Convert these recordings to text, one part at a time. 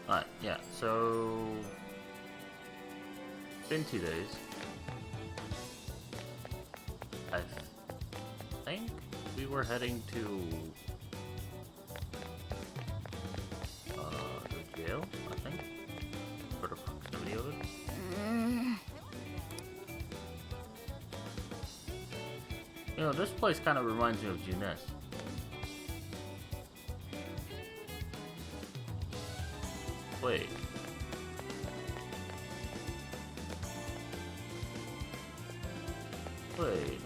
Alright, yeah, so... It's been 2 days. I think we were heading to... the jail, I think? For the proximity of it. You know, this place kind of reminds me of Junes. Wait. Wait.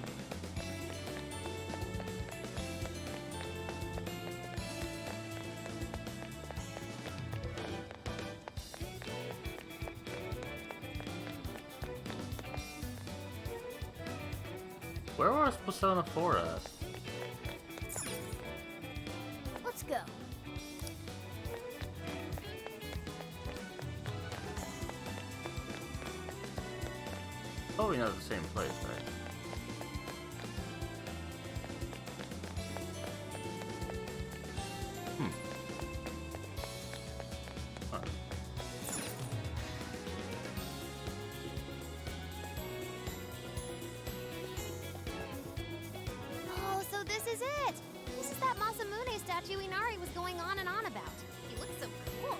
Where was Persona 4 at? Let's go. Probably not the same place, right? Huh. Oh, so this is it! This is that Masamune statue Inari was going on and on about. He looks so cool.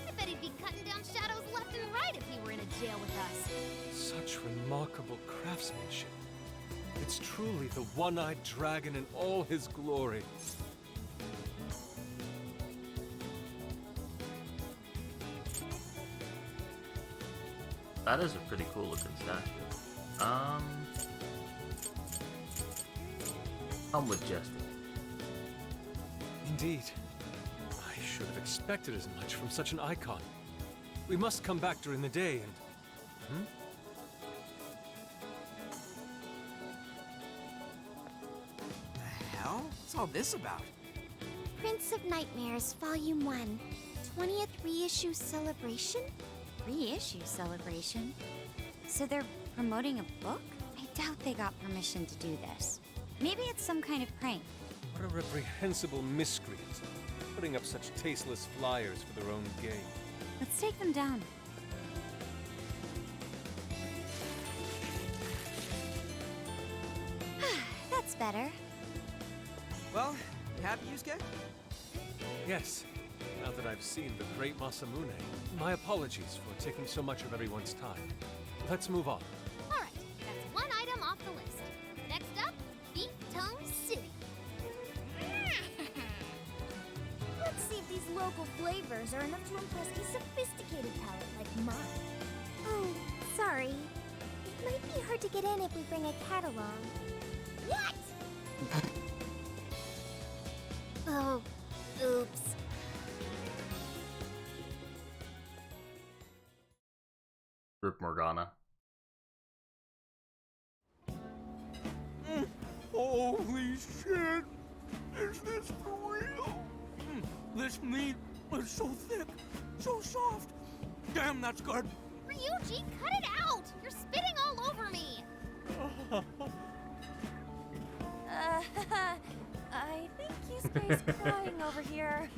I bet he'd be cutting down shadows left and right if he were in a jail with us. Such remarkable craftsmanship. It's truly the one-eyed dragon in all his glory. That is a pretty cool looking statue. How majestic. Indeed. I should have expected as much from such an icon. We must come back during the day and... The hell? What's all this about? Prince of Nightmares, Volume 1. 20th reissue celebration? Reissue celebration? So they're promoting a book? I doubt they got permission to do this. Maybe it's some kind of prank. What a reprehensible miscreant, putting up such tasteless flyers for their own gain. Let's take them down. That's better. Well, you happy, Yusuke? Yes, now that I've seen the great Masamune, my apologies for taking so much of everyone's time. Let's move on. Alright, that's one item off the list. Next up, Beat Tone City. Let's see if these local flavors are enough to impress a sophisticated palate like mine. Oh, sorry. It might be hard to get in if we bring a cat along. What? Oh, oops. Rip Morgana. Holy shit! Is this for real? This meat is so thick, so soft. Damn, that's good. Ryuji, cut it out! You're spitting all over me! I think Yusuke's crying over here.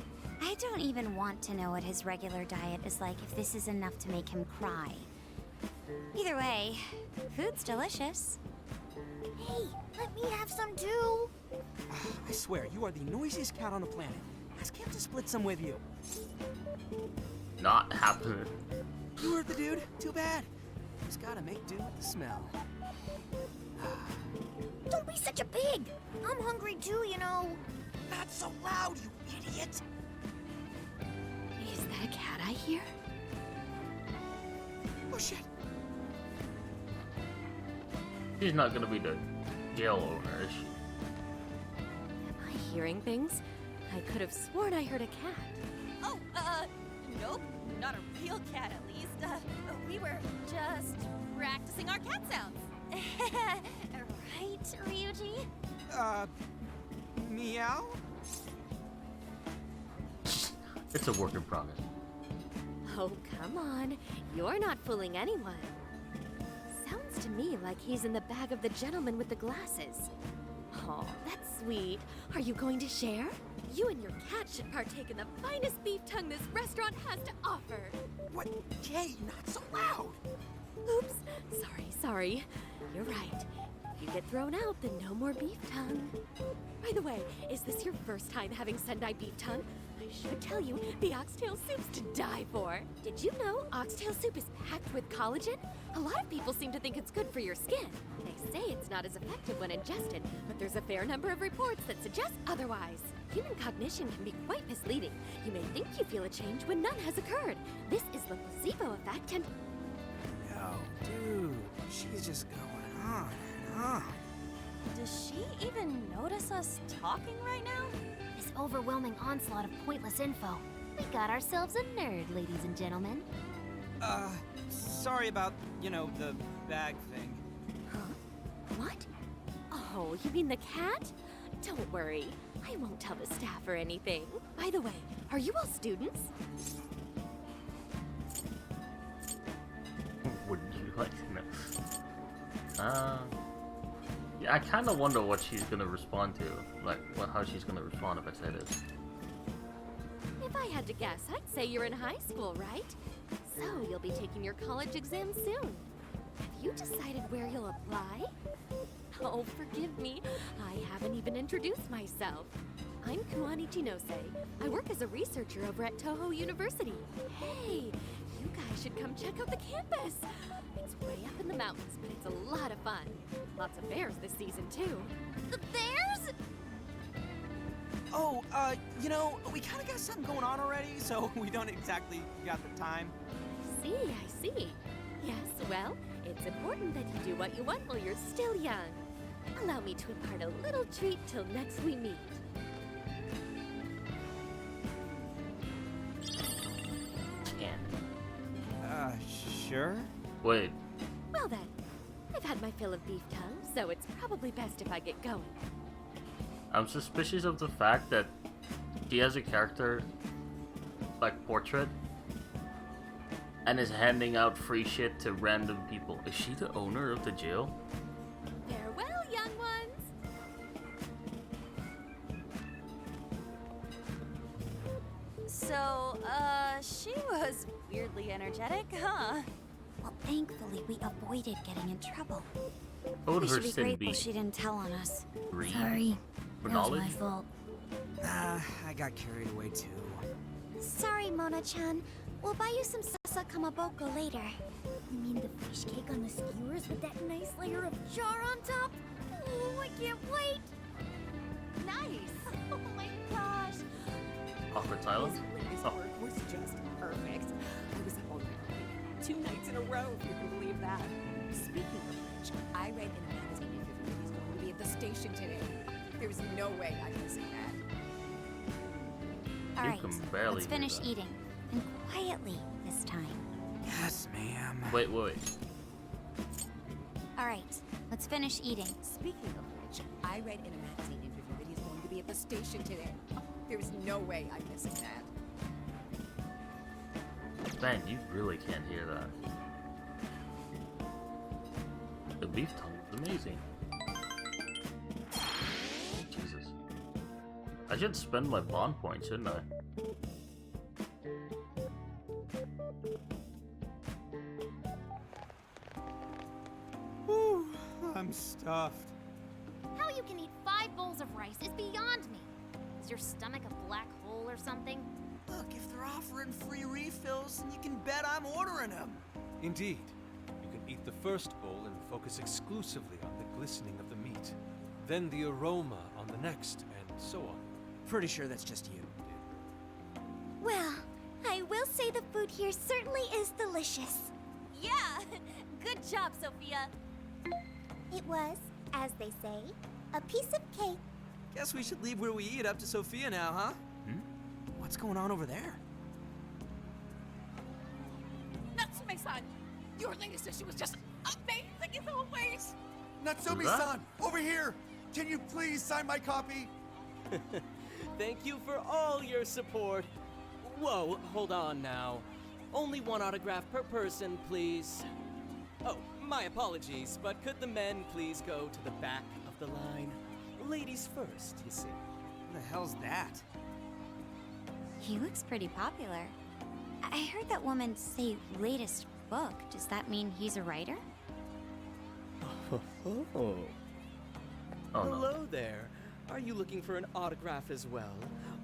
I don't even want to know what his regular diet is like if this is enough to make him cry. Either way, food's delicious. Hey, let me have some too! I swear, you are the noisiest cat on the planet. Ask him to split some with you. Not happening. You heard the dude. Too bad. Just gotta make do with the smell. Don't be such a pig! I'm hungry too, you know. Not so loud, you idiot! Is that a cat I hear? Oh shit! She's not gonna be the jail owner, is she? Am I hearing things? I could have sworn I heard a cat. Oh, nope. Not a real cat, at least. We were just practicing our cat sounds. Right, Ryuji? Meow? It's a work in progress. Oh, come on. You're not fooling anyone. Sounds to me like he's in the bag of the gentleman with the glasses. Oh, that's sweet. Are you going to share? You and your cat should partake in the finest beef tongue this restaurant has to offer. What? Kate, not so loud! Oops. Sorry. You're right. If you get thrown out, then no more beef tongue. By the way, is this your first time having Sendai beef tongue? I should tell you, the oxtail soup's to die for. Did you know oxtail soup is packed with collagen? A lot of people seem to think it's good for your skin. They say it's not as effective when ingested, but there's a fair number of reports that suggest otherwise. Human cognition can be quite misleading. You may think you feel a change when none has occurred. This is the placebo effect and... Yo, dude, she's just going on and on. Does she even notice us talking right now? This overwhelming onslaught of pointless info. We got ourselves a nerd, ladies and gentlemen. Sorry about, the bag thing. What? Oh, you mean the cat? Don't worry. I won't tell the staff or anything. By the way, are you all students? Would you like to know? Yeah, I kind of wonder what she's gonna respond to. Like, how she's gonna respond if I say this. If I had to guess, I'd say you're in high school, right? So you'll be taking your college exam soon. Have you decided where you'll apply? Oh, forgive me. I haven't even introduced myself. I'm Kuani Chinose. I work as a researcher over at Toho University. Hey, you guys should come check out the campus. It's way up in the mountains, but it's a lot of fun. Lots of bears this season, too. The bears? Oh, we kind of got something going on already, so we don't exactly got the time. I see. Yes, well, it's important that you do what you want while you're still young. Allow me to impart a little treat till next we meet. Sure? Wait, Well then, I've had my fill of beef tongue, so it's probably best if I get going. I'm suspicious of the fact that he has a character, like, portrait, and is handing out free shit to random people. Is she the owner of the jail? Farewell, young ones! So, she was weirdly energetic, huh? Well, thankfully, we avoided getting in trouble. What would We her should be sin grateful be? she didn't tell on us. Greed? Sorry. For That was my knowledge? fault. I got carried away too. Sorry, Mona-chan. We'll buy you some salsa kamaboko later. You mean the fish cake on the skewers with that nice layer of char on top? Oh, I can't wait! Nice! Oh my gosh! Awkward silence? This Oh. work was just perfect. I was up all night, 2 nights in a row, if you can believe that. Speaking of which, I read in a magazine interview he's going to be at the station today. There's no way I'm missing that. You Alright, can barely let's do finish that. eating. And quietly this time. Yes, ma'am. Wait. Alright, let's finish eating. Speaking of which, I read in a magazine interview that he's going to be at the station today. There's no way I'm missing that. Man, you really can't hear that. The beef tongue is amazing. Jesus. I should spend my bond points, shouldn't I? Whew, I'm stuffed. How you can eat 5 bowls of rice is beyond me. Is your stomach a black hole or something? Look, if they're offering free refills, then you can bet I'm ordering them. Indeed. You can eat the first bowl and focus exclusively on the glistening of the meat. Then the aroma on the next, and so on. Pretty sure that's just you, dude. Well, I will say the food here certainly is delicious. Yeah! Good job, Sophia! It was, as they say, a piece of cake. Guess we should leave where we eat up to Sophia now, huh? What's going on over there? Natsume-san, your latest issue was just amazing as always! Natsumi-san, over here! Can you please sign my copy? Thank you for all your support. Whoa, hold on now. Only 1 autograph per person, please. Oh, my apologies, but could the men please go to the back of the line? Ladies first, you see. the hell's that? He looks pretty popular. I heard that woman say latest book. Does that mean he's a writer? Oh. Oh, no. Hello there. Are you looking for an autograph as well?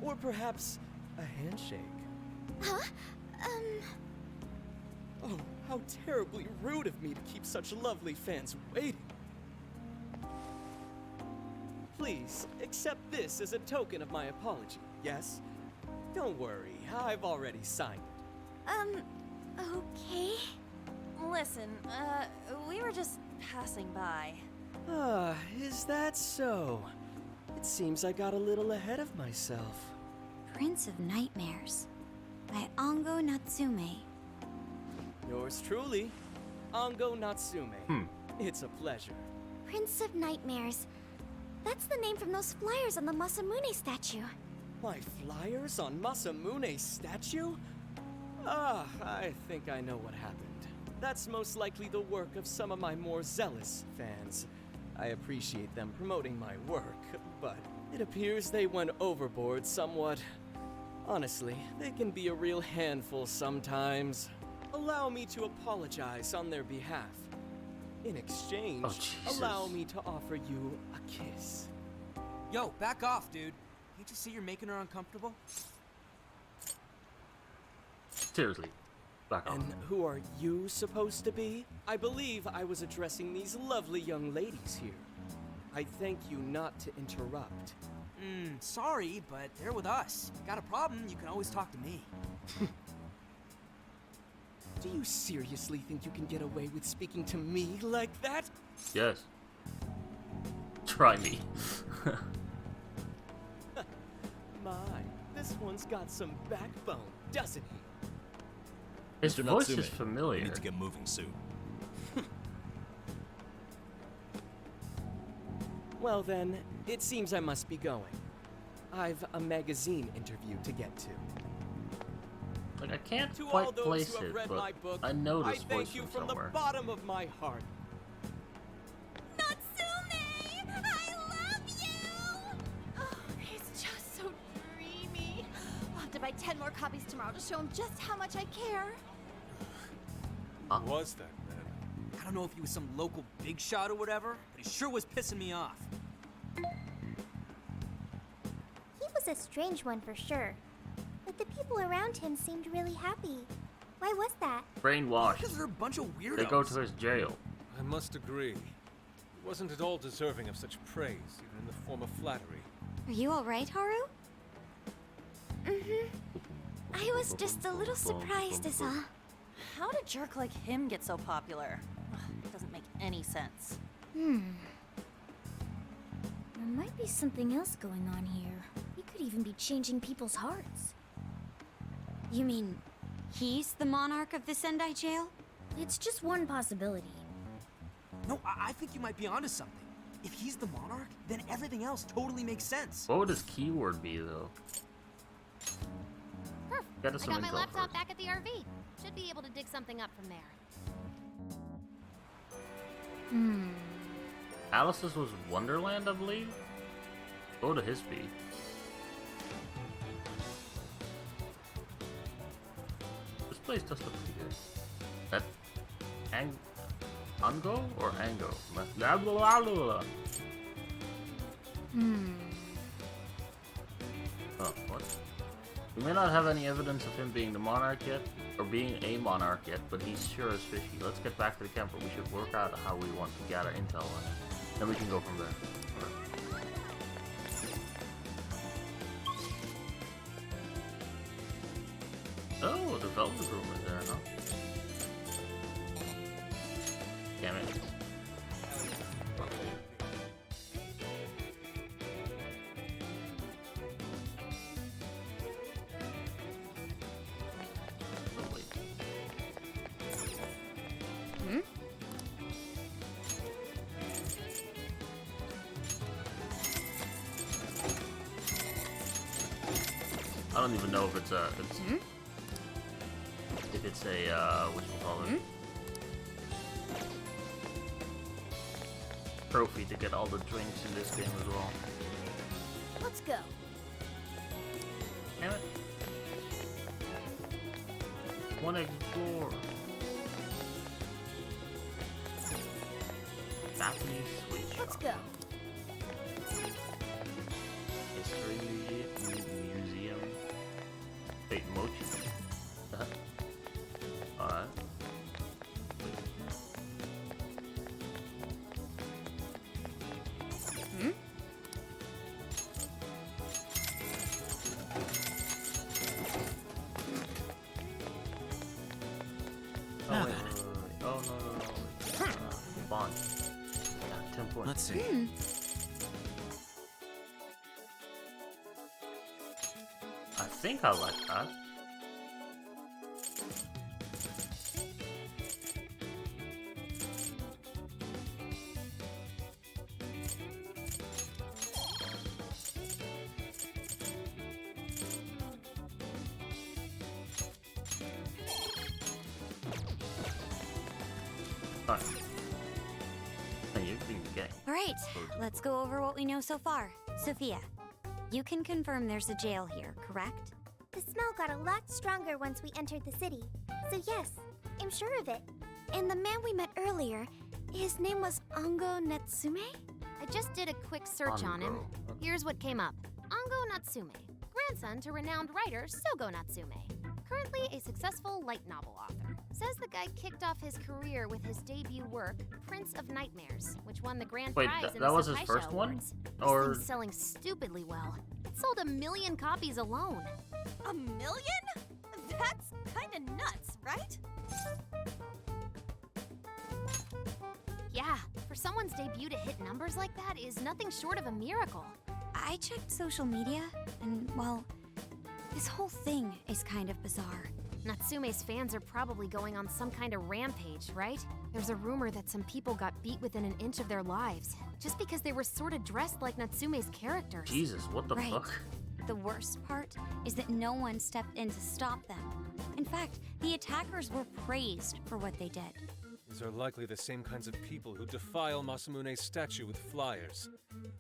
Or perhaps a handshake? Huh? Oh, how terribly rude of me to keep such lovely fans waiting. Please, accept this as a token of my apology, yes? Don't worry, I've already signed it. Okay. Listen, we were just passing by. Ah, is that so? It seems I got a little ahead of myself. Prince of Nightmares by Ango Natsume. Yours truly, Ango Natsume. It's a pleasure. Prince of Nightmares. That's the name from those flyers on the Masamune statue. My flyers on Masamune's statue? Ah, I think I know what happened. That's most likely the work of some of my more zealous fans. I appreciate them promoting my work, but it appears they went overboard somewhat. Honestly, they can be a real handful sometimes. Allow me to apologize on their behalf. In exchange, allow me to offer you a kiss. Yo, back off, dude. Can't you see you're making her uncomfortable? Seriously, back off. And who are you supposed to be? I believe I was addressing these lovely young ladies here. I thank you not to interrupt. Sorry, but they're with us. Got a problem, you can always talk to me. Do you seriously think you can get away with speaking to me like that? Yes. Try me. My, this one's got some backbone, doesn't he? His Mr. voice Natsume, is familiar. We need to get moving soon. Well then, it seems I must be going. I've a magazine interview to get to. Like, I can't To all quite those place who have it, read but my book, I know I this voice thank you from somewhere. the bottom of my heart. Natsume! I love you! Oh, he's just so dreamy. I'll have to buy 10 more copies tomorrow to show him just how much I care. Who was that, man? I don't know if he was some local big shot or whatever, but he sure was pissing me off. He was a strange one for sure. But the people around him seemed really happy. Why was that? Brainwashed. Because they're a bunch of weirdos. They go to his jail. I must agree. He wasn't at all deserving of such praise, even in the form of flattery. Are you alright, Haru? I was just a little surprised is all. How did a jerk like him get so popular? Ugh, doesn't make any sense. There might be something else going on here. He could even be changing people's hearts. You mean he's the monarch of the Sendai jail? It's just one possibility. No, I think you might be onto something. If he's the monarch, then everything else totally makes sense. What would his keyword be, though? Get us I some got my intel laptop first. back at the RV. Should be able to dig something up from there. Alice's was Wonderland, I believe? Go to his speed. This place does look pretty good. That Ango or Ango? Blah, blah, blah, blah. Oh, what? We may not have any evidence of him being the monarch yet, or being a monarch yet, but he's sure as fishy. Let's get back to the camp, we should work out how we want to gather intel on it. Then we can go from there. Oh, the velvet room is there, huh? Damn it. Oh, wait. I don't even know if it's a, if it's a, what you call it? Trophy to get all the drinks in this game as well. Let's go. Damn it. Wanna explore. Japanese sweet shop. Let's go. History museum. Wait, mochi. Alright. Oh, wait. Oh, no. Bond. Yeah, 10 points. Let's see. I think I like that. Fine. Hey, you've been getting. All right, let's go over what we know so far. Sophia, you can confirm there's a jail here, correct? The smell got a lot stronger once we entered the city. So yes, I'm sure of it. And the man we met earlier, his name was Ango Natsume? I just did a quick search on him. Ango. Here's what came up. Ango Natsume, grandson to renowned writer Sogo Natsume. Currently a successful light novel author. Says the guy kicked off his career with his debut work, Prince of Nightmares, which won the grand Wait, prize in that the was his Sakai first Show one? Awards. Or- This thing's selling stupidly well. It sold 1 million copies alone. 1 million? That's kinda nuts, right? Yeah, for someone's debut to hit numbers like that is nothing short of a miracle. I checked social media, and well, this whole thing is kind of bizarre. Natsume's fans are probably going on some kind of rampage, right? There's a rumor that some people got beat within an inch of their lives, just because they were sort of dressed like Natsume's characters. Jesus, what the Right. fuck? The worst part is that no one stepped in to stop them. In fact, the attackers were praised for what they did. These are likely the same kinds of people who defile Masamune's statue with flyers.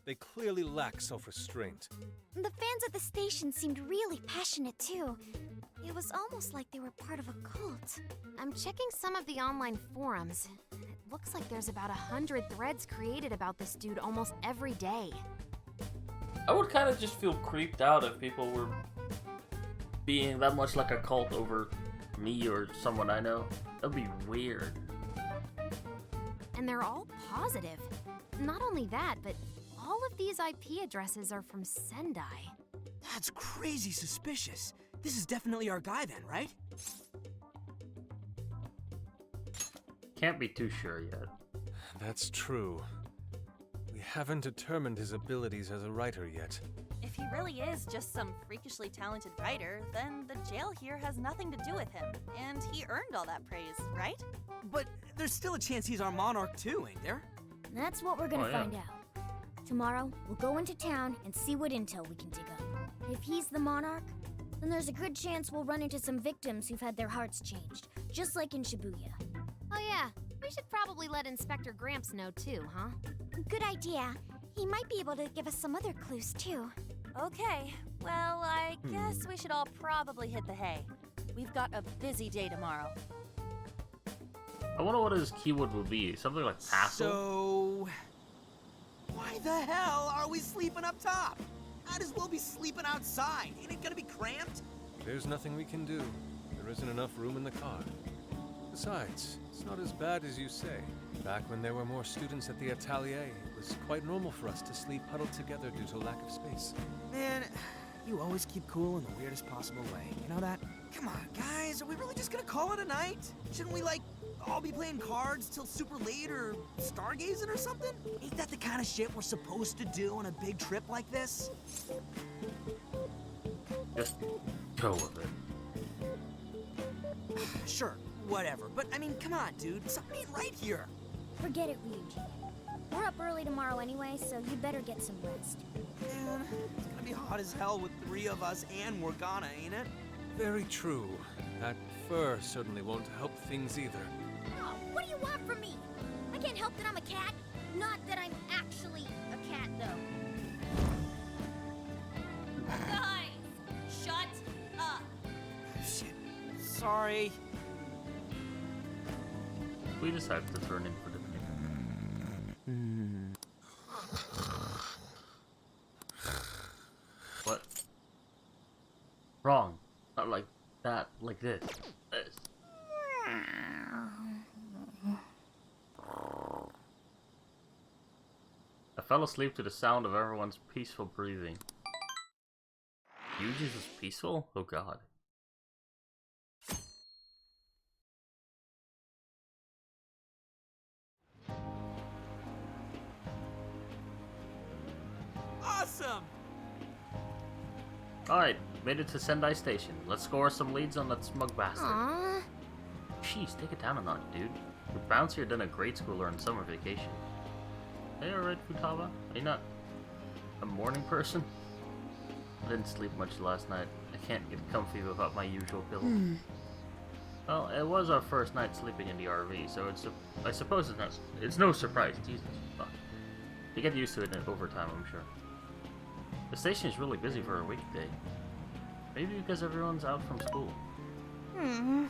They clearly lack self-restraint. The fans at the station seemed really passionate too. It was almost like they were part of a cult. I'm checking some of the online forums. It looks like there's about 100 threads created about this dude almost every day. I would kind of just feel creeped out if people were being that much like a cult over me or someone I know. That'd be weird. And they're all positive. Not only that, but all of these IP addresses are from Sendai. That's crazy suspicious. This is definitely our guy then, right? Can't be too sure yet. That's true. We haven't determined his abilities as a writer yet. If he really is just some freakishly talented writer, then the jail here has nothing to do with him, and he earned all that praise, right? But there's still a chance he's our monarch too, ain't there? That's what we're gonna Oh, yeah. find out. Tomorrow, we'll go into town and see what intel we can dig up. If he's the monarch, then there's a good chance we'll run into some victims who've had their hearts changed, just like in Shibuya. Oh yeah, we should probably let Inspector Gramps know too, huh? Good idea. He might be able to give us some other clues too. Okay, well, I guess we should all probably hit the hay. We've got a busy day tomorrow. I wonder what his keyword will be. Something like castle? So, why the hell are we sleeping up top? Might as well be sleeping outside. Ain't it gonna be cramped? There's nothing we can do. There isn't enough room in the car. Besides, it's not as bad as you say. Back when there were more students at the atelier, it was quite normal for us to sleep huddled together due to lack of space. Man, you always keep cool in the weirdest possible way. You know that? Come on, guys. Are we really just gonna call it a night? Shouldn't we, like, all be playing cards till super late or stargazing or something? Ain't that the kind of shit we're supposed to do on a big trip like this? Just go with it. Sure, whatever. But, I mean, come on, dude. Something ain't right here. Forget it, Ryuji. We're up early tomorrow anyway, so you better get some rest. Man, it's gonna be hot as hell with 3 of us and Morgana, ain't it? Very true. That fur certainly won't help things either. Oh, what do you want from me? I can't help that I'm a cat. Not that I'm actually a cat, though. Guys, shut Sorry. We decided to turn in for the night. What? Wrong. Not like that. Like this. I fell asleep to the sound of everyone's peaceful breathing. Yuji's was peaceful? Oh god. Awesome! Alright, made it to Sendai Station. Let's score some leads on that smug bastard. Aww. Jeez, take it down a notch, dude. You're bouncier than a grade schooler on summer vacation. Are you alright, Futaba? Are you not a morning person? I didn't sleep much last night. I can't get comfy without my usual pillow. Well, it was our first night sleeping in the RV, so I suppose it's no surprise. Jesus, fuck. You get used to it over time, I'm sure. The station is really busy for a weekday. Maybe because everyone's out from school. The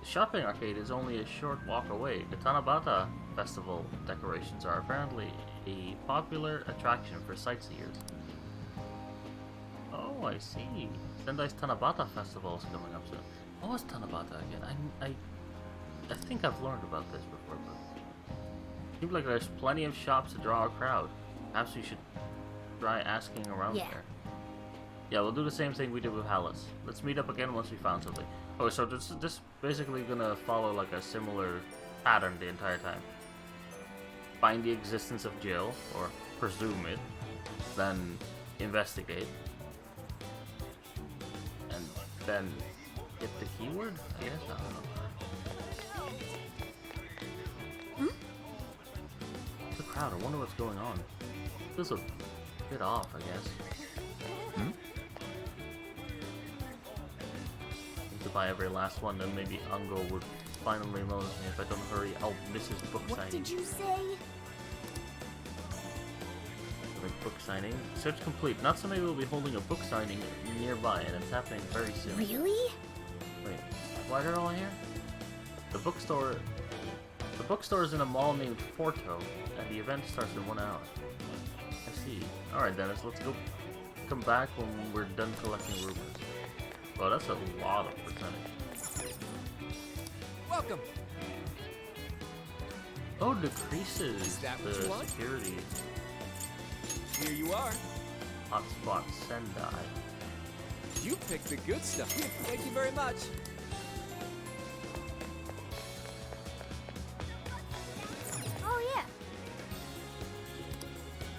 shopping arcade is only a short walk away. The Tanabata Festival decorations are apparently a popular attraction for sightseers. Oh, I see. Sendai's Tanabata Festival is coming up soon. What was Tanabata again? I think I've learned about this before, but it seems like there's plenty of shops to draw a crowd. Perhaps we should try asking around there. Yeah, we'll do the same thing we did with Hallis. Let's meet up again once we found something. Oh, so this basically gonna follow like a similar pattern the entire time. Find the existence of Jill, or presume it, then investigate, and then get the keyword? I guess, I don't know. The crowd, I wonder what's going on. Feels a bit off, I guess. To buy every last one, then maybe Ungo would finally notice me. If I don't hurry, I'll miss his book signing. What did you say? Like book signing. Search complete. Natsume will be holding a book signing nearby, and it's happening very soon. Really? Wait, why are they all here? The bookstore is in a mall named Forto, and the event starts in 1 hour. I see. Alright, Dennis, let's go. Come back when we're done collecting rumors. Well, that's a lot of percentage. Welcome. Oh, decreases that what the you want? security. Here you are. Hotspot Sendai. You picked the good stuff. Thank you very much. Oh, yeah.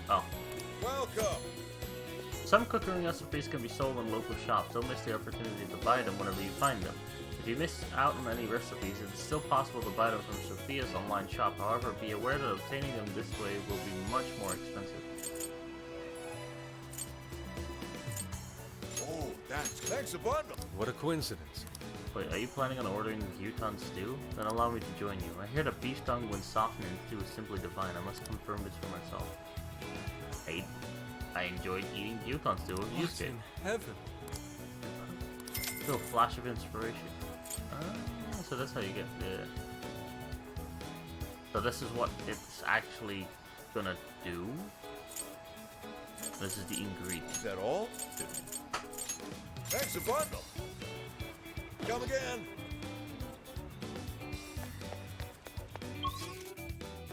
Oh. Welcome. Some cooking recipes can be sold in local shops. Don't miss the opportunity to buy them whenever you find them. If you miss out on any recipes, it's still possible to buy them from Sophia's online shop. However, be aware that obtaining them this way will be much more expensive. Oh, thanks a bundle. What a coincidence. Wait, are you planning on ordering gyutan stew? Then allow me to join you. I hear the beef tongue when softened in stew is simply divine. I must confirm this for myself. I enjoyed eating gyutan stew with What Yusuke. in heaven? Still a flash of inspiration. So that's how you get the... So this is what it's actually gonna do? This is the ingredient. Is that all? Thanks a bundle. Come again.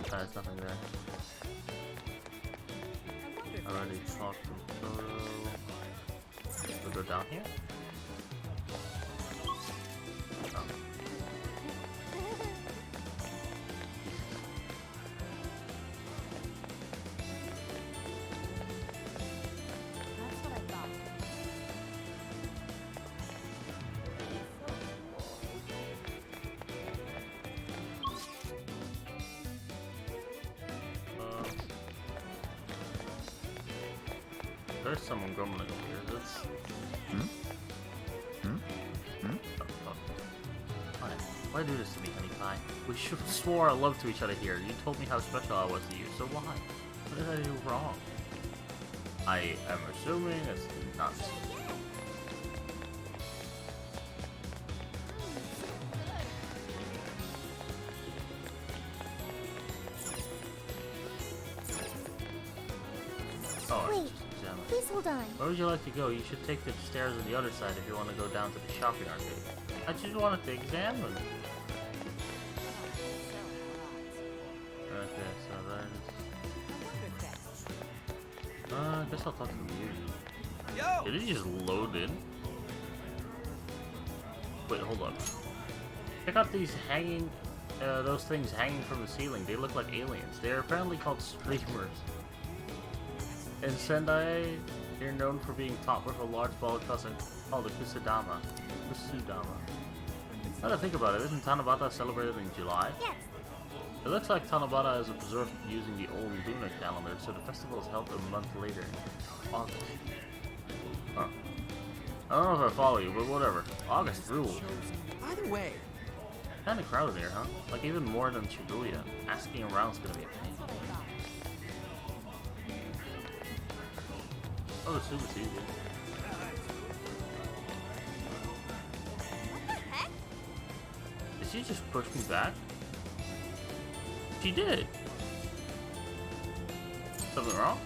There's nothing there. Already talked to Photo. We'll go down here. Oh. That's what I thought. There's someone grumbling over here. Let's... Oh, fuck. Why do this to me, honey pie? We swore our love to each other here. You told me how special I was to you, so why? What did I do wrong? I am assuming it's nuts. Please hold on. Where would you like to go? You should take the stairs on the other side if you want to go down to the shopping arcade. I just wanted to examine. Okay, so that is... I guess I'll talk to you. Yo! Did it just load in? Wait, hold on. Check out these hanging... those things hanging from the ceiling. They look like aliens. They are apparently called streamers. In Sendai, they're known for being topped with a large ball cousin called a Kusudama. Now to think about it, isn't Tanabata celebrated in July? Yes. It looks like Tanabata is observed using the old lunar calendar, so the festival is held a month later, August. Huh. I don't know if I follow you, but whatever. August rules. Either way. Kinda crowded here, huh? Like even more than Shibuya. Asking around's gonna be a pain. Oh, it's super easy. What the heck? Did she just push me back? She did! Something wrong?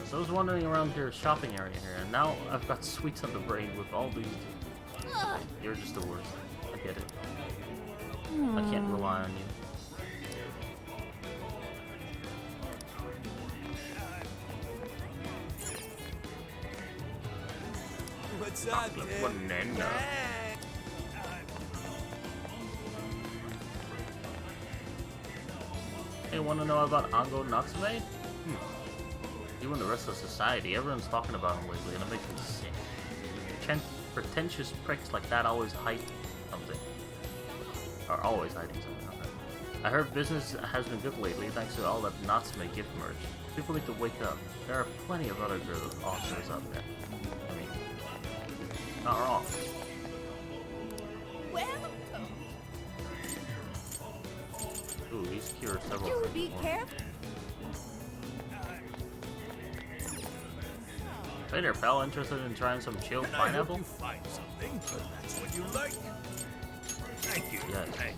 So I was wandering around your shopping area here, and now I've got sweets on the brain with all these... Ugh. You're just the worst. I get it. I can't rely on you. What's up, dude? Banana. Hey, wanna know about Ango Natsume? You and the rest of society, everyone's talking about him lately, and it makes me sick. Pretentious pricks like that always hide something. Are always hiding something. Okay. I heard business has been good lately thanks to all that Natsume gift merch. People need to wake up. There are plenty of other good authors out there. I mean, not wrong. Welcome. Ooh, he's cured several Do things be before. careful. Hey there, pal. Interested in trying some chilled pineapple? You find something, but that's what you like. Thank you. Yes. Hey.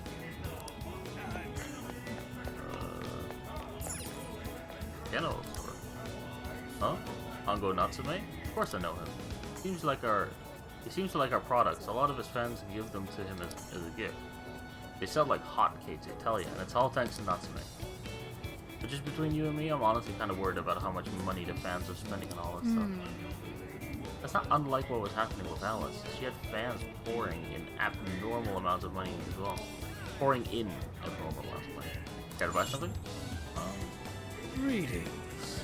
General store. Huh? Ango Natsume? Of course I know him. He seems to like our products. A lot of his fans give them to him as a gift. They sell like hotcakes, I tell you, and it's all thanks to Natsume. But just between you and me, I'm honestly kind of worried about how much money the fans are spending on all this stuff. That's not unlike what was happening with Alice. She had fans pouring in abnormal amounts of money as well. Pouring in abnormal amounts of money. Care to buy something? Greetings.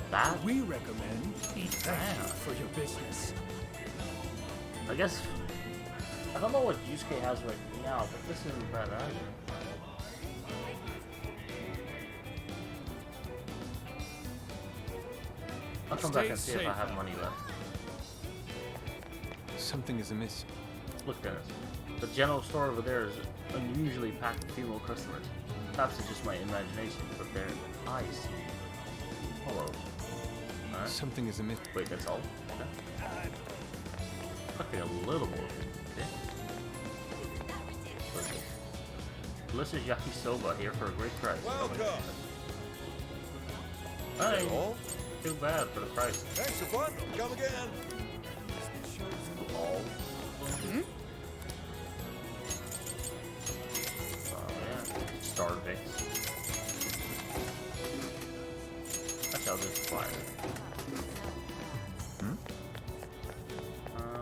That? We recommend Damn. for your business. I guess... I don't know what Yusuke has right now, but this isn't bad either. I'll come back and see if I have money left. Something is amiss. Look, Dennis. The general store over there is unusually packed with female customers. Perhaps it's just my imagination, but their eyes seem... Hello. Alright. Something is amiss. Wait, that's all? Okay. Fucking a little more. Okay. Delicious yakisoba here for a great price. Welcome. Hey, All? too bad for the price. Thanks for fun. Come again. All. Oh yeah, Starbase. Actually, I'll just fire it.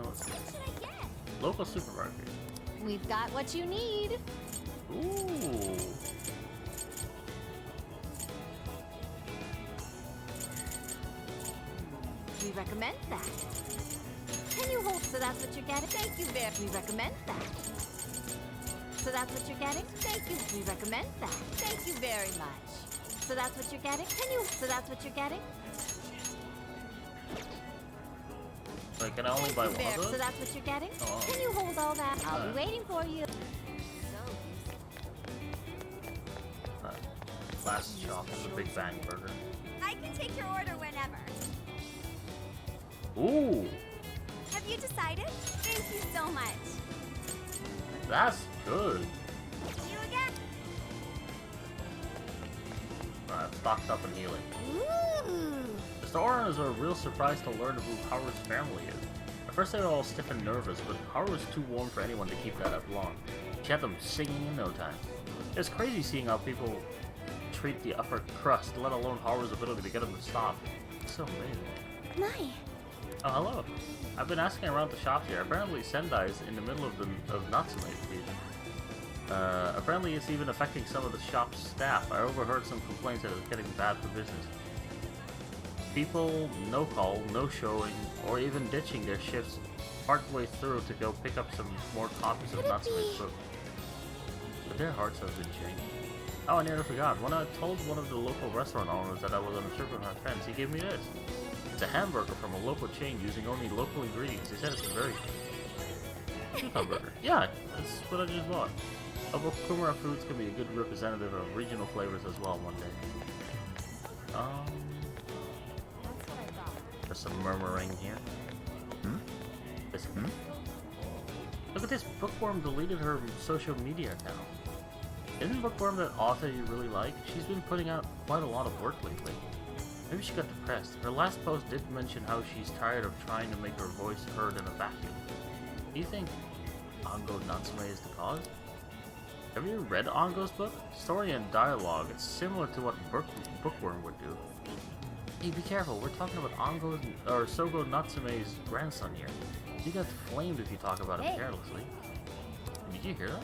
Let's see. What should I get? Local supermarket. We've got what you need. Ooh. We recommend that. Can you hold? So that's what you're getting? Thank you very. We recommend that. So that's what you're getting? Thank you. We recommend that. Thank you very much. So that's what you're getting? Can you? So that's what you're getting? Wait, can I only buy one of So those? that's what you're getting? Oh. Can you hold all that? I'll be waiting for you. Last shop is a Big Bang Burger. I can take your order whenever. Ooh, Have you decided? Thank you so much. that's good. See you again. stocked up on healing. Ooh. The store owners are real surprised to learn who Haru's family is. At first they were all stiff and nervous, but Haru was too warm for anyone to keep that up long. She had them singing in no time. It's crazy seeing how people treat the upper crust, let alone Haru's ability to get them to stop. It's so amazing. My. Oh, hello. I've been asking around the shops here. Apparently Sendai is in the middle of Natsume's season. Apparently it's even affecting some of the shop's staff. I overheard some complaints that it's getting bad for business. People no call, no showing, or even ditching their shifts partway through to go pick up some more copies of Natsume's book. But their hearts have been changed. Oh, I nearly forgot. When I told one of the local restaurant owners that I was on a trip with my friends, he gave me this. It's a hamburger from a local chain using only local ingredients. He said it's very good hamburger. Yeah, that's what I just bought. Although Kumara Foods can be a good representative of regional flavors as well one day. There's some murmuring here. This, Look at this, Bookworm deleted her social media account. Isn't Bookworm that author you really like? She's been putting out quite a lot of work lately. Maybe she got depressed. Her last post did mention how she's tired of trying to make her voice heard in a vacuum. Do you think Ango Natsume is the cause? Have you read Ango's book? Story and dialogue, it's similar to what Bookworm would do. Hey, be careful, we're talking about Ango or Sogo Natsume's grandson here. He gets flamed if you talk about him carelessly. Did you hear that?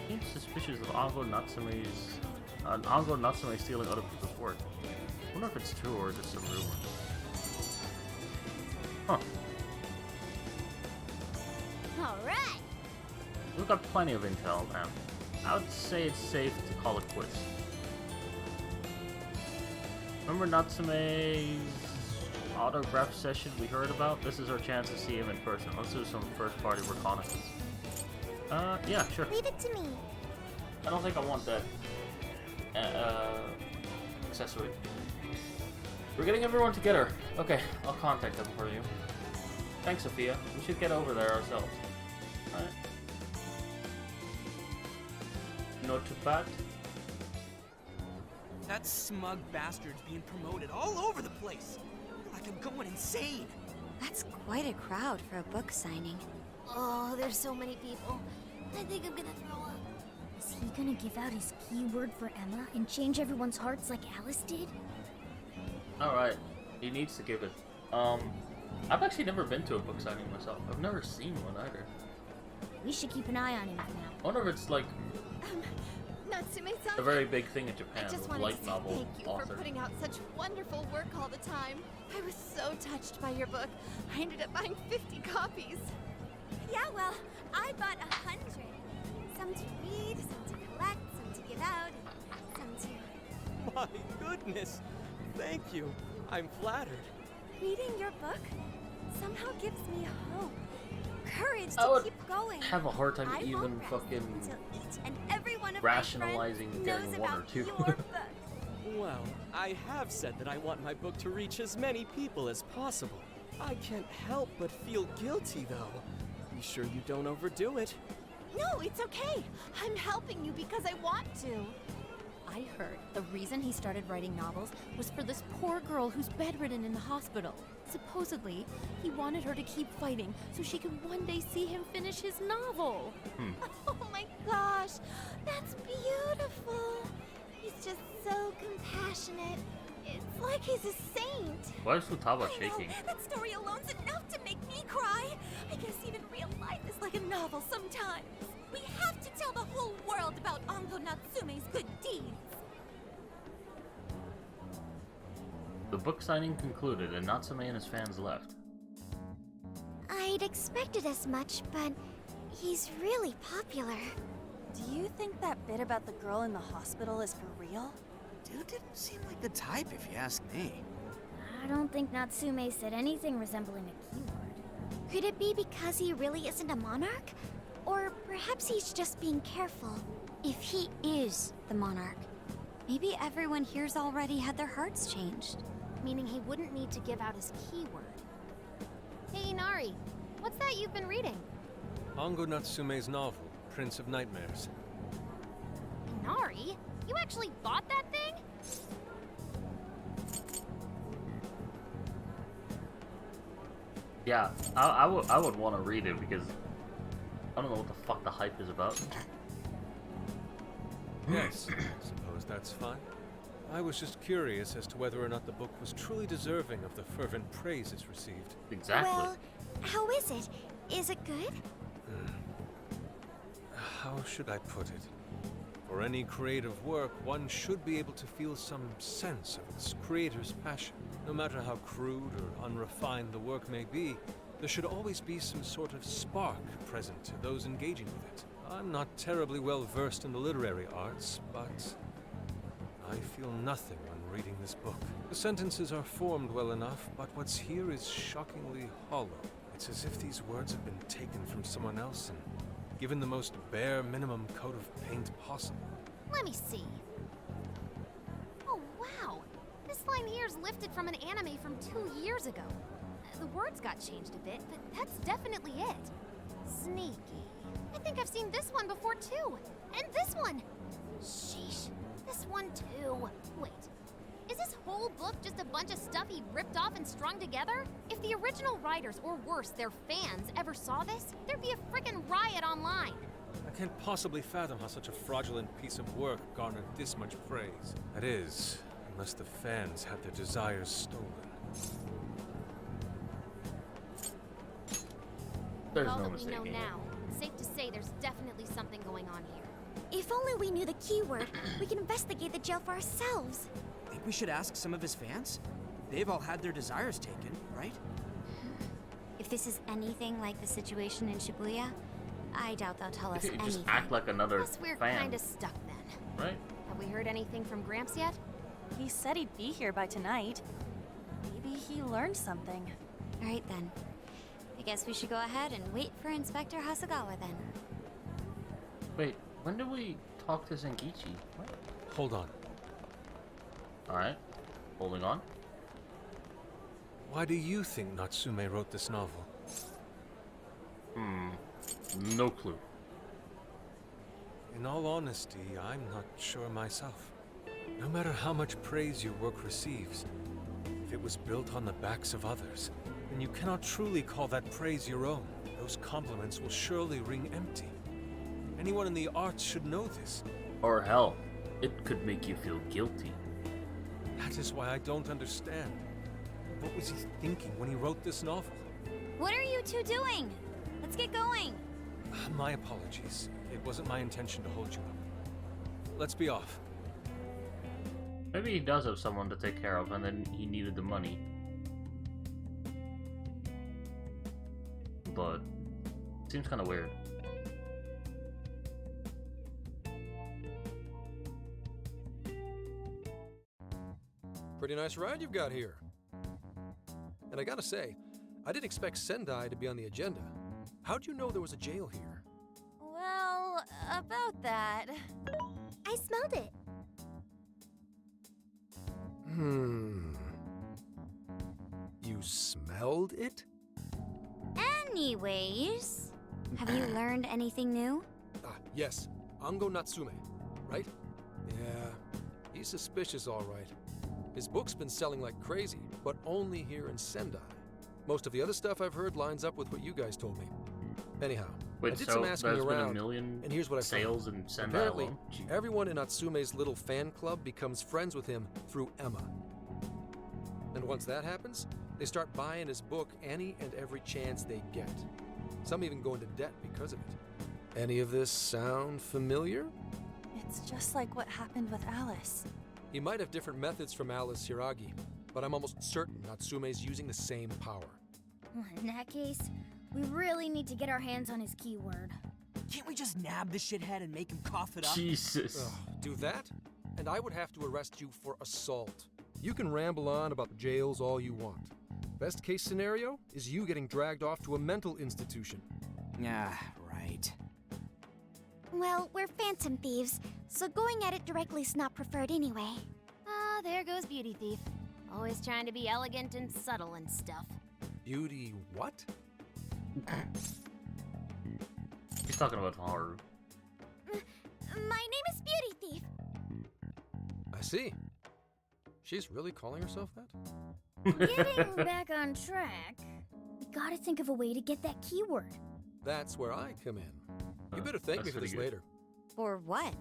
He's suspicious of Ango Natsume stealing other people's work. I wonder if it's true or just some rumor. Huh. Alright. We've got plenty of intel now. I would say it's safe to call it quits. Remember Natsume's autograph session we heard about? This is our chance to see him in person. Let's do some first-party reconnaissance. Yeah, sure. Leave it to me. I don't think I want that accessory. We're getting everyone together. Okay, I'll contact them for you. Thanks, Sophia. We should get over there ourselves. Alright. Not too bad. That smug bastard's being promoted all over the place. Like I'm going insane. That's quite a crowd for a book signing. Oh, there's so many people. I think I'm gonna throw up. Is he gonna give out his keyword for Emma and change everyone's hearts like Alice did? Alright, he needs to give it. I've actually never been to a book signing myself. I've never seen one either. We should keep an eye on him now. I wonder if it's like Natsume-san, a very big thing in Japan I just with wanted light to say novel thank you authors. for putting out such wonderful work all the time. I was so touched by your book. I ended up buying 50 copies. Yeah, well, I bought 100. Some to read, some to collect, some to give out, some to... My goodness! Thank you. I'm flattered. Reading your book somehow gives me hope. Courage I to would keep going. have a hard time I even won't rest fucking until each and every one of rationalizing my friends getting knows one or about two. your book. Well, I have said that I want my book to reach as many people as possible. I can't help but feel guilty, though. Be sure you don't overdo it. No, it's okay. I'm helping you because I want to. I heard the reason he started writing novels was for this poor girl who's bedridden in the hospital. Supposedly, he wanted her to keep fighting so she could one day see him finish his novel. Oh my gosh, that's beautiful. He's just so compassionate. It's like he's a saint. Why is Futaba I know, shaking? that story alone's enough to make me cry. I guess even real life is like a novel sometimes. We have to tell the whole world about Ango Natsume's good deeds. The book signing concluded and Natsume and his fans left. I'd expected as much, but he's really popular. Do you think that bit about the girl in the hospital is for real? Dude didn't seem like the type, if you ask me. I don't think Natsume said anything resembling a keyword. Could it be because he really isn't a monarch? Or perhaps he's just being careful. If he is the monarch, maybe everyone here's already had their hearts changed. Meaning he wouldn't need to give out his keyword. Hey, Inari, what's that you've been reading? Ango Natsume's novel, Prince of Nightmares. Inari? You actually bought that thing? Yeah, I would want to read it because I don't know what the fuck the hype is about. Yes, I suppose that's fine. I was just curious as to whether or not the book was truly deserving of the fervent praise it's received. Exactly. Well, how is it? Is it good? How should I put it? For any creative work, one should be able to feel some sense of its creator's passion. No matter how crude or unrefined the work may be, there should always be some sort of spark present to those engaging with it. I'm not terribly well versed in the literary arts, but I feel nothing when reading this book. The sentences are formed well enough, but what's here is shockingly hollow. It's as if these words have been taken from someone else and given the most bare minimum coat of paint possible. Let me see. Oh, wow. This line here is lifted from an anime from 2 years ago. The words got changed a bit, but that's definitely it. Sneaky. I think I've seen this one before, too. And this one. Sheesh. This one, too. Wait. Is this whole book just a bunch of stuff he ripped off and strung together? If the original writers, or worse, their fans, ever saw this, there'd be a frickin' riot online. I can't possibly fathom how such a fraudulent piece of work garnered this much praise. That is, unless the fans had their desires stolen. There's All no that we know mistaking it. now, it's safe to say there's definitely something going on here. If only we knew the keyword, we can investigate the jail for ourselves. Think we should ask some of his fans? They've all had their desires taken, right? If this is anything like the situation in Shibuya, I doubt they'll tell us You anything. just act like another Guess we're fan, kinda stuck then. right? Have we heard anything from Gramps yet? He said he'd be here by tonight. Maybe he learned something. All right then. I guess we should go ahead and wait for Inspector Hasagawa then. Wait, when did we talk to Zengichi? What? Hold on. Alright, holding on. Why do you think Natsume wrote this novel? No clue. In all honesty, I'm not sure myself. No matter how much praise your work receives, if it was built on the backs of others, then you cannot truly call that praise your own. Those compliments will surely ring empty. Anyone in the arts should know this. Or hell, it could make you feel guilty. That is why I don't understand. What was he thinking when he wrote this novel? What are you two doing? Let's get going. My apologies. It wasn't my intention to hold you up. Let's be off. Maybe he does have someone to take care of and then he needed the money. But seems kind of weird. Pretty nice ride you've got here. And I gotta say, I didn't expect Sendai to be on the agenda. How'd you know there was a jail here? Well, about that. I smelled it. You smelled it? Anyways, have you learned anything new? Ah, yes. Ango Natsume, right? Yeah, he's suspicious all right. His book's been selling like crazy, but only here in Sendai. Most of the other stuff I've heard lines up with what you guys told me. Anyhow, Wait, I did so some asking there's been around, a million and here's what I sales found. in Sendai Apparently, alone? everyone in Natsume's little fan club becomes friends with him through Emma. And once that happens, they start buying his book any and every chance they get. Some even go into debt because of it. Any of this sound familiar? It's just like what happened with Alice. He might have different methods from Alice Hiragi, but I'm almost certain Natsume's using the same power. In that case, we really need to get our hands on his keyword. Can't we just nab the shithead and make him cough it up? Jesus. Ugh, do that? And I would have to arrest you for assault. You can ramble on about the jails all you want. Best case scenario is you getting dragged off to a mental institution. Ah, right. Well, we're phantom thieves, so going at it directly's not preferred anyway. Ah, there goes Beauty Thief. Always trying to be elegant and subtle and stuff. Beauty what? He's talking about Haru. My name is Beauty Thief. I see. She's really calling herself that? Getting back on track, we gotta think of a way to get that keyword. That's where I come in. You better thank me for this later. For what?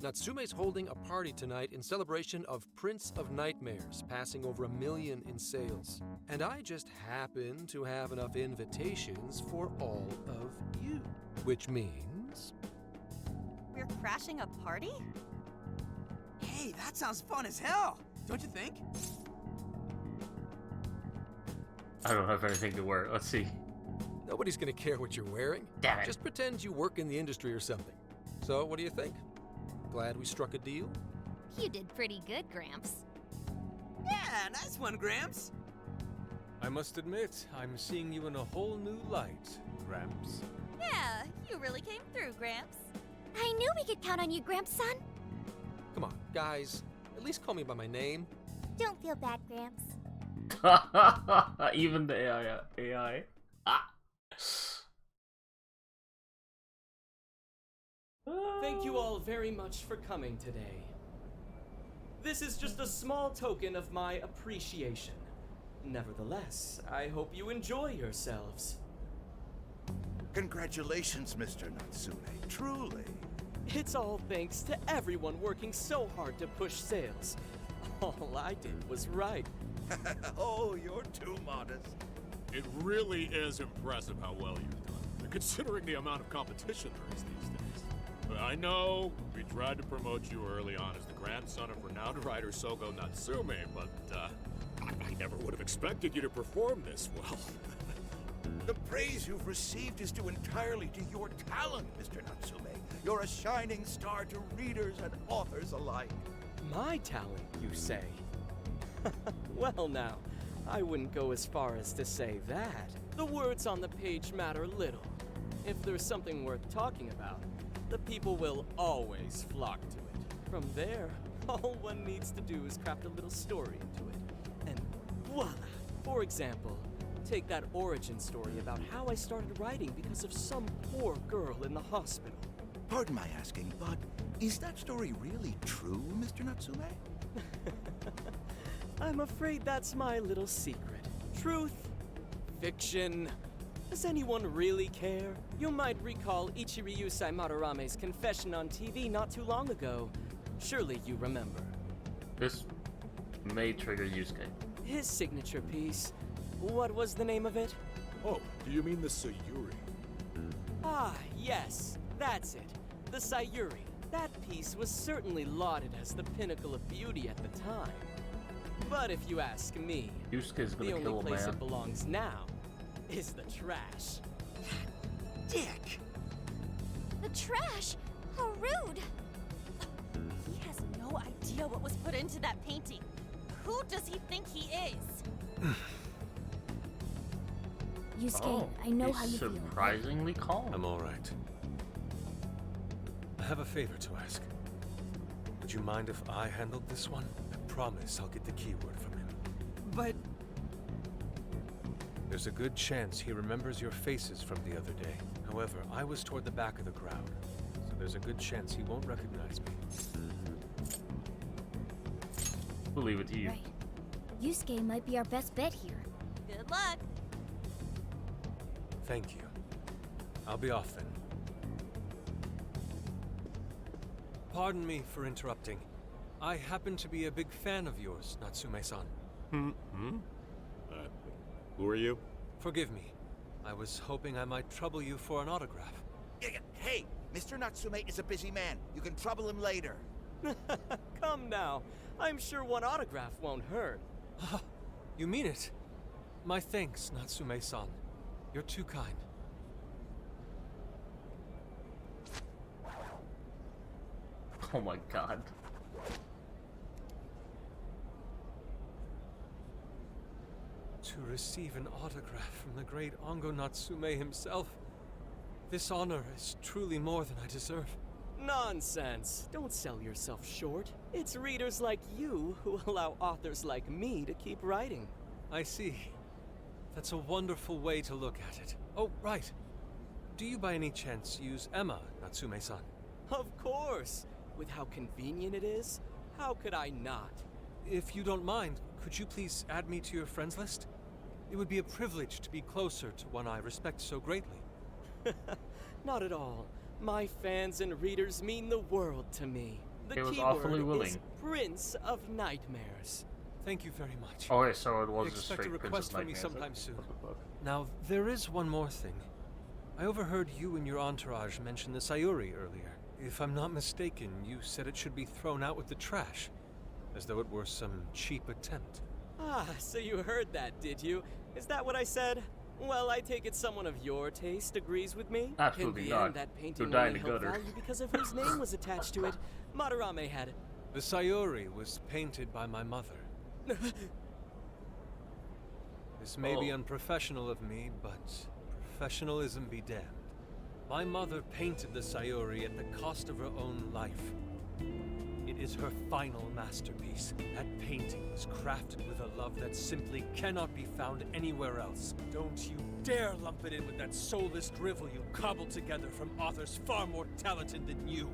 Natsume's holding a party tonight in celebration of Prince of Nightmares, passing over 1 million in sales. And I just happen to have enough invitations for all of you. Which means... We're crashing a party? Hey, that sounds fun as hell, don't you think? I don't have anything to wear. Let's see. Nobody's gonna care what you're wearing. Damn it. Just pretend you work in the industry or something. So, what do you think? Glad we struck a deal? You did pretty good, Gramps. Yeah, nice one, Gramps. I must admit, I'm seeing you in a whole new light, Gramps. Yeah, you really came through, Gramps. I knew we could count on you, Gramps son. Come on, guys. At least call me by my name. Don't feel bad, Gramps. Even the AI. Ah. Thank you all very much for coming today. This is just a small token of my appreciation. Nevertheless, I hope you enjoy yourselves. Congratulations, Mr. Natsume. Truly. It's all thanks to everyone working so hard to push sales. All I did was write. Oh, you're too modest. It really is impressive how well you've done, considering the amount of competition there is these days. I know we tried to promote you early on as the grandson of renowned writer Sogo Natsume, but I never would have expected you to perform this well. The praise you've received is due entirely to your talent, Mr. Natsume. You're a shining star to readers and authors alike. My talent, you say? Well now, I wouldn't go as far as to say that. The words on the page matter little. If there's something worth talking about, the people will always flock to it. From there, all one needs to do is craft a little story into it. And voila! For example, take that origin story about how I started writing because of some poor girl in the hospital. Pardon my asking, but is that story really true, Mr. Natsume? I'm afraid that's my little secret. Truth, fiction. Does anyone really care? You might recall Ichiryu Madarame's confession on TV not too long ago. Surely you remember. This may trigger Yusuke. His signature piece. What was the name of it? Oh, do you mean the Sayuri? Ah, yes, that's it. The Sayuri. That piece was certainly lauded as the pinnacle of beauty at the time. But if you ask me, Yusuke's gonna the kill only a place man. it belongs now is the trash. Dick! The trash? How rude! He has no idea what was put into that painting. Who does he think he is? Yusuke, I know how you feel. Surprisingly calm. I'm all right. I have a favor to ask. Would you mind if I handled this one? I promise I'll get the keyword from him. But There's a good chance he remembers your faces from the other day. However, I was toward the back of the crowd, so there's a good chance he won't recognize me. We'll leave it to you. Right. Yusuke might be our best bet here. Good luck. Thank you. I'll be off then. Pardon me for interrupting. I happen to be a big fan of yours, Natsume-san. Who are you? Forgive me. I was hoping I might trouble you for an autograph. Hey, Mr. Natsume is a busy man. You can trouble him later. Come now. I'm sure one autograph won't hurt. You mean it? My thanks, Natsume-san. You're too kind. Oh my god. To receive an autograph from the great Ongo Natsume himself. This honor is truly more than I deserve. Nonsense. Don't sell yourself short. It's readers like you who allow authors like me to keep writing. I see. That's a wonderful way to look at it. Oh, right. Do you by any chance use Emma, Natsume-san? Of course. With how convenient it is, How could I not? If you don't mind, could you please add me to your friends list? It would be a privilege to be closer to one I respect so greatly. Not at all. My fans and readers mean the world to me. The He was key awfully word is willing. Prince of Nightmares. Thank you very much. Oh, wait, so it was a Expect straight a request from me Prince of sometime Nightmares. soon. What the fuck? Now, there is one more thing. I overheard you and your entourage mention the Sayuri earlier. If I'm not mistaken, you said it should be thrown out with the trash, as though it were some cheap attempt. Ah, so you heard that, did you? Is that what I said? Well, I take it someone of your taste agrees with me. Absolutely In the not. end, that painting You'll die in only the held gutter. value because of whose name was attached to it. Madarame had it. The Sayuri was painted by my mother. This may be unprofessional of me, but professionalism be damned. My mother painted the Sayuri at the cost of her own life. It is her final masterpiece. That painting was crafted with a love that simply cannot be found anywhere else. Don't you dare lump it in with that soulless drivel you cobbled together from authors far more talented than you.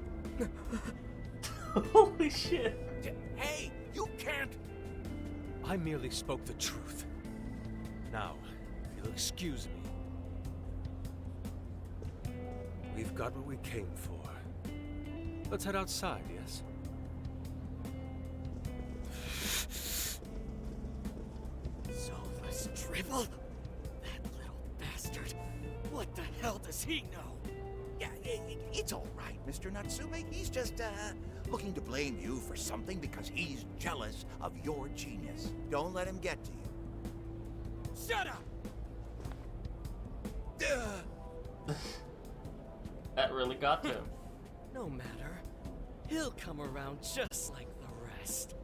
Holy shit. Hey, you can't. I merely spoke the truth. Now, if you'll excuse me. We've got what we came for. Let's head outside, yes? Soulless drivel? That little bastard. What the hell does he know? Yeah, it's all right, Mr. Natsume. He's just, looking to blame you for something because he's jealous of your genius. Don't let him get to you. Shut up! That really got to him. No matter. He'll come around just like the rest.